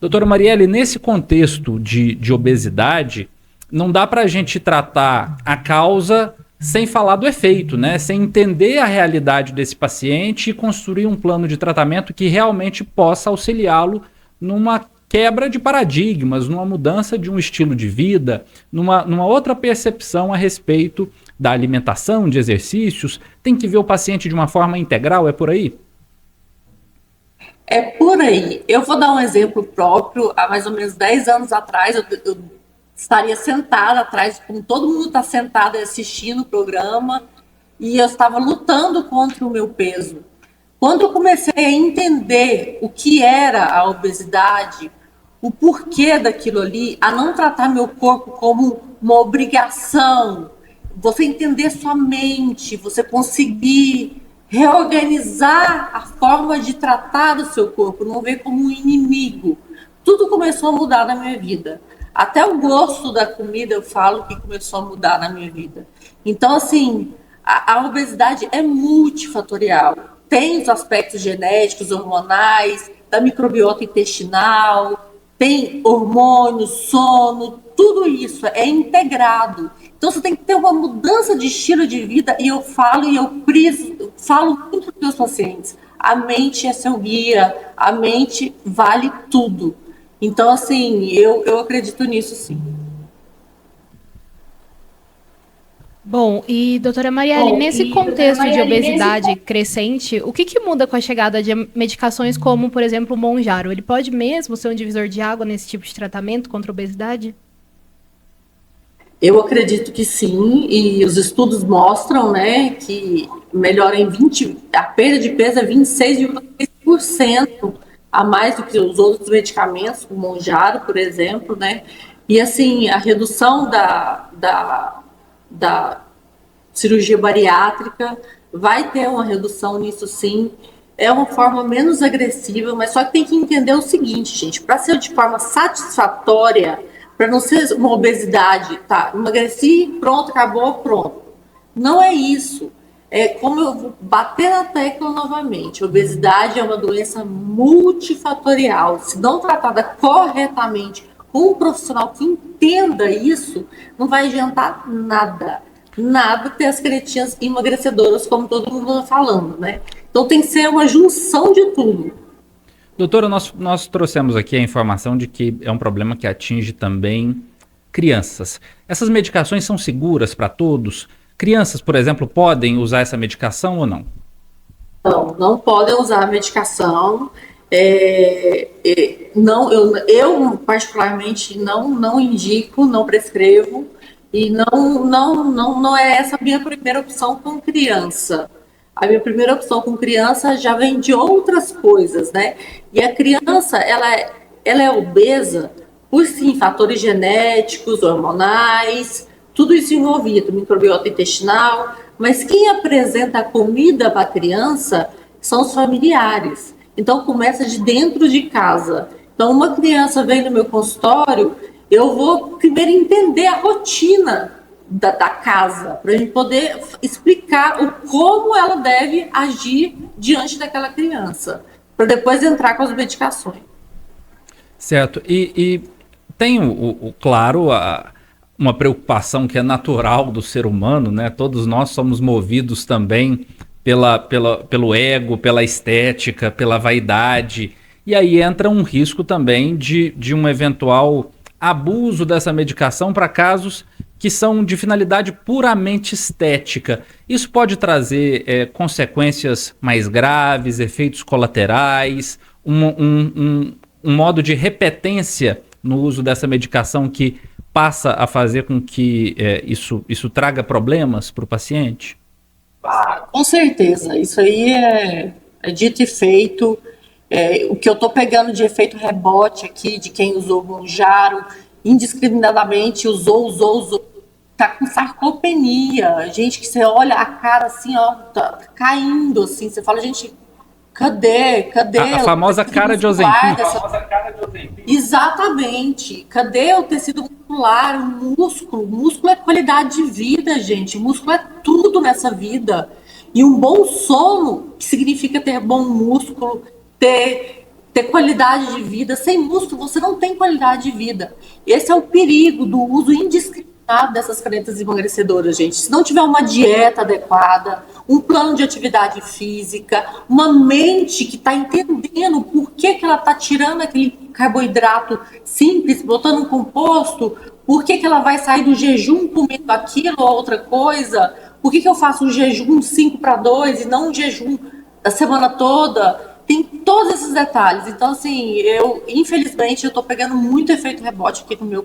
Doutora Marielle, nesse contexto de obesidade, não dá para a gente tratar a causa sem falar do efeito, né? Sem entender a realidade desse paciente e construir um plano de tratamento que realmente possa auxiliá-lo numa quebra de paradigmas, numa mudança de um estilo de vida, numa outra percepção a respeito da alimentação, de exercícios. Tem que ver o paciente de uma forma integral, é por aí? É por aí. Eu vou dar um exemplo próprio. Há mais ou menos 10 anos atrás, eu estaria sentada atrás, como todo mundo está sentado assistindo o programa, e eu estava lutando contra o meu peso. Quando eu comecei a entender o que era a obesidade, o porquê daquilo ali, a não tratar meu corpo como uma obrigação, você entender sua mente, você conseguir reorganizar a forma de tratar o seu corpo, não ver como um inimigo. Tudo começou a mudar na minha vida. Até o gosto da comida eu falo que começou a mudar na minha vida. Então, assim, a obesidade é multifatorial. Tem os aspectos genéticos, hormonais, da microbiota intestinal, tem hormônios, sono, tudo isso é integrado. Então você tem que ter uma mudança de estilo de vida, e eu falo falo muito para os meus pacientes. A mente é seu guia, a mente vale tudo. Então, assim, eu acredito nisso, sim. Bom, e doutora Marielle, nesse contexto de obesidade crescente, o que muda com a chegada de medicações como, por exemplo, o Mounjaro? Ele pode mesmo ser um divisor de água nesse tipo de tratamento contra a obesidade? Eu acredito que sim, e os estudos mostram, né, que melhora a perda de peso é 26,6% a mais do que os outros medicamentos, como o Mounjaro, por exemplo, né? E assim, a redução da cirurgia bariátrica vai ter uma redução nisso, sim. É uma forma menos agressiva, mas só que tem que entender o seguinte, gente, para ser de forma satisfatória, para não ser uma obesidade, tá? Emagreci, pronto, acabou, pronto. Não é isso. É como eu vou bater na tecla novamente. A obesidade é uma doença multifatorial. Se não tratada corretamente com um profissional que entenda isso, não vai adiantar nada. Nada ter as cretinhas emagrecedoras, como todo mundo está falando, né? Então tem que ser uma junção de tudo. Doutora, nós trouxemos aqui a informação de que é um problema que atinge também crianças. Essas medicações são seguras para todos? Crianças, por exemplo, podem usar essa medicação ou não? Não podem usar a medicação. Não, eu particularmente não indico, não prescrevo, e não é essa a minha primeira opção com criança. A minha primeira opção com criança já vem de outras coisas, né? E a criança, ela é obesa por, sim, fatores genéticos, hormonais, tudo isso envolvido, microbiota intestinal, mas quem apresenta a comida para a criança são os familiares. Então, começa de dentro de casa. Então, uma criança vem no meu consultório, eu vou primeiro entender a rotina da casa, para a gente poder explicar como ela deve agir diante daquela criança, para depois entrar com as medicações. Certo. E tem, claro, uma preocupação que é natural do ser humano, né? Todos nós somos movidos também pelo ego, pela estética, pela vaidade. E aí entra um risco também de um eventual abuso dessa medicação para casos que são de finalidade puramente estética. Isso pode trazer consequências mais graves, efeitos colaterais, um modo de repetência no uso dessa medicação que passa a fazer com que isso traga problemas para o paciente? Com certeza, isso aí é dito e feito. O que eu estou pegando de efeito rebote aqui, de quem usou o Mounjaro, indiscriminadamente usou, tá com sarcopenia, gente que você olha a cara assim, ó, tá caindo assim, você fala, gente, cadê a famosa cara de Ozempic. Exatamente, cadê o tecido muscular, o músculo? O músculo é qualidade de vida, gente, o músculo é tudo nessa vida, e um bom sono, que significa ter bom músculo, ter ter qualidade de vida. Sem músculo, você não tem qualidade de vida. Esse é o perigo do uso indiscriminado dessas canetas emagrecedoras, gente. Se não tiver uma dieta adequada, um plano de atividade física, uma mente que está entendendo por que ela está tirando aquele carboidrato simples, botando um composto, por que ela vai sair do jejum comendo aquilo ou outra coisa, por que eu faço um jejum 5-2 e não um jejum a semana toda. Tem todos esses detalhes. Então, assim, infelizmente, eu estou pegando muito efeito rebote aqui no meu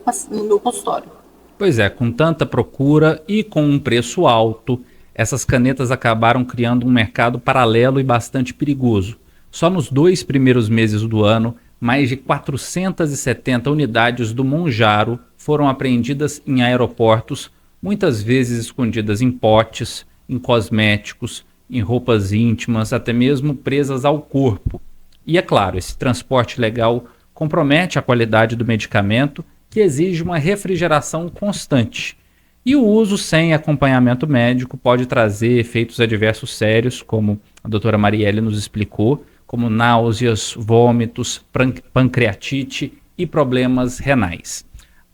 consultório. Pois é, com tanta procura e com um preço alto, essas canetas acabaram criando um mercado paralelo e bastante perigoso. Só nos 2 primeiros meses do ano, mais de 470 unidades do Mounjaro foram apreendidas em aeroportos, muitas vezes escondidas em potes, em cosméticos, em roupas íntimas, até mesmo presas ao corpo. E é claro, esse transporte ilegal compromete a qualidade do medicamento, que exige uma refrigeração constante. E o uso sem acompanhamento médico pode trazer efeitos adversos sérios, como a doutora Marielle nos explicou, como náuseas, vômitos, pancreatite e problemas renais.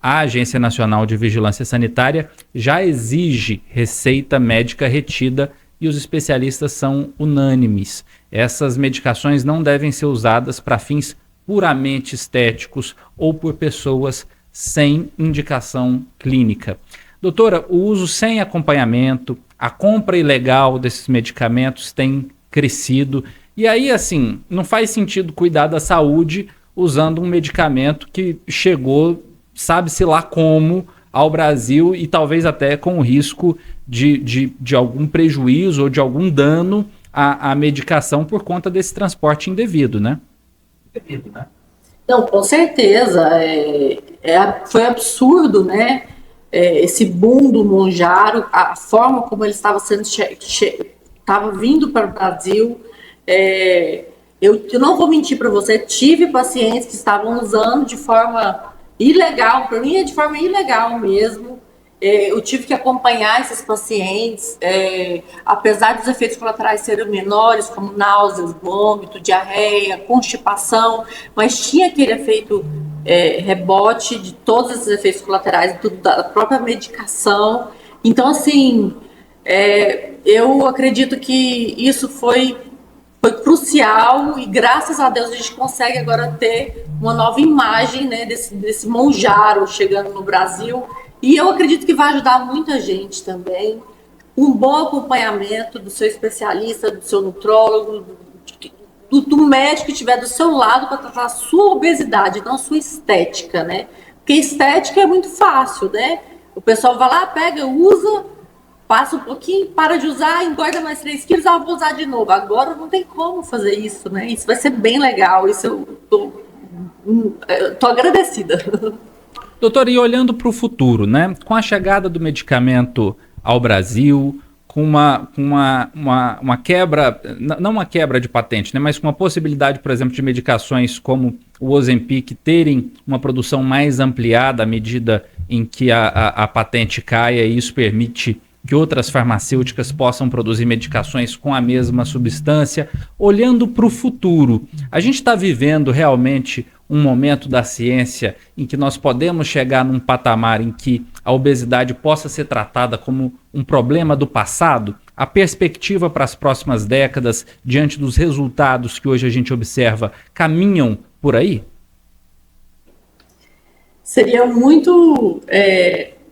A Agência Nacional de Vigilância Sanitária já exige receita médica retida e os especialistas são unânimes. Essas medicações não devem ser usadas para fins puramente estéticos ou por pessoas sem indicação clínica. Doutora, o uso sem acompanhamento, a compra ilegal desses medicamentos tem crescido. E aí, assim, não faz sentido cuidar da saúde usando um medicamento que chegou, sabe-se lá como, ao Brasil e talvez até com o risco de algum prejuízo ou de algum dano à medicação por conta desse transporte indevido, né? Não, com certeza. Foi absurdo, né? Esse boom do Mounjaro, a forma como ele estava sendo estava vindo para o Brasil. Eu não vou mentir para você, tive pacientes que estavam usando de forma ilegal, para mim é de forma ilegal mesmo. Eu tive que acompanhar esses pacientes, apesar dos efeitos colaterais serem menores, como náuseas, vômito, diarreia, constipação, mas tinha aquele efeito rebote de todos esses efeitos colaterais, da própria medicação. Então, assim, eu acredito que isso foi crucial e graças a Deus a gente consegue agora ter uma nova imagem, né, desse Mounjaro chegando no Brasil. E eu acredito que vai ajudar muita gente também. Um bom acompanhamento do seu especialista, do seu nutrólogo, do médico que estiver do seu lado para tratar a sua obesidade, não a sua estética, né? Porque estética é muito fácil, né? O pessoal vai lá, pega, usa, passa um pouquinho, para de usar, engorda mais 3 quilos, vou usar de novo. Agora não tem como fazer isso, né? Isso vai ser bem legal. Isso eu tô agradecida. Doutor, e olhando para o futuro, né? Com a chegada do medicamento ao Brasil, com uma quebra, não uma quebra de patente, né? Mas com uma possibilidade, por exemplo, de medicações como o Ozempic terem uma produção mais ampliada à medida em que a patente caia, e isso permite que outras farmacêuticas possam produzir medicações com a mesma substância. Olhando para o futuro, a gente está vivendo realmente um momento da ciência em que nós podemos chegar num patamar em que a obesidade possa ser tratada como um problema do passado? A perspectiva para as próximas décadas, diante dos resultados que hoje a gente observa, caminham por aí? Seria muito...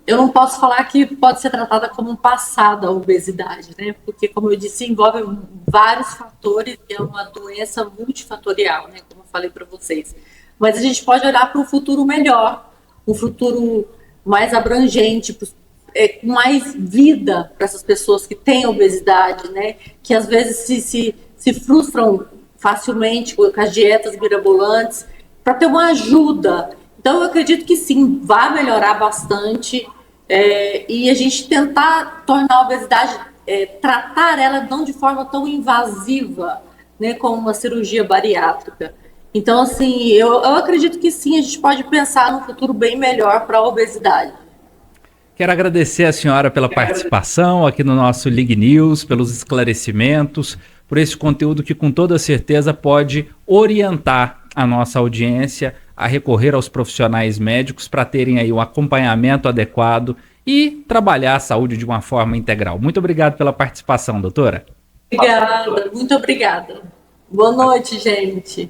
eu não posso falar que pode ser tratada como um passado a obesidade, né? Porque, como eu disse, envolve vários fatores e é uma doença multifatorial, né? Como eu falei para vocês. Mas a gente pode olhar para um futuro melhor, um futuro mais abrangente, com mais vida para essas pessoas que têm obesidade, né? Que às vezes se frustram facilmente com as dietas mirabolantes, para ter uma ajuda. Então, eu acredito que sim, vai melhorar bastante e a gente tentar tornar a obesidade, tratar ela não de forma tão invasiva, né, como uma cirurgia bariátrica. Então, assim, eu acredito que sim, a gente pode pensar num futuro bem melhor para a obesidade. Quero agradecer a senhora pela participação aqui no nosso Lig News, pelos esclarecimentos, por esse conteúdo que com toda certeza pode orientar a nossa audiência a recorrer aos profissionais médicos para terem aí um acompanhamento adequado e trabalhar a saúde de uma forma integral. Muito obrigado pela participação, doutora. Obrigada, muito obrigada. Boa noite, gente.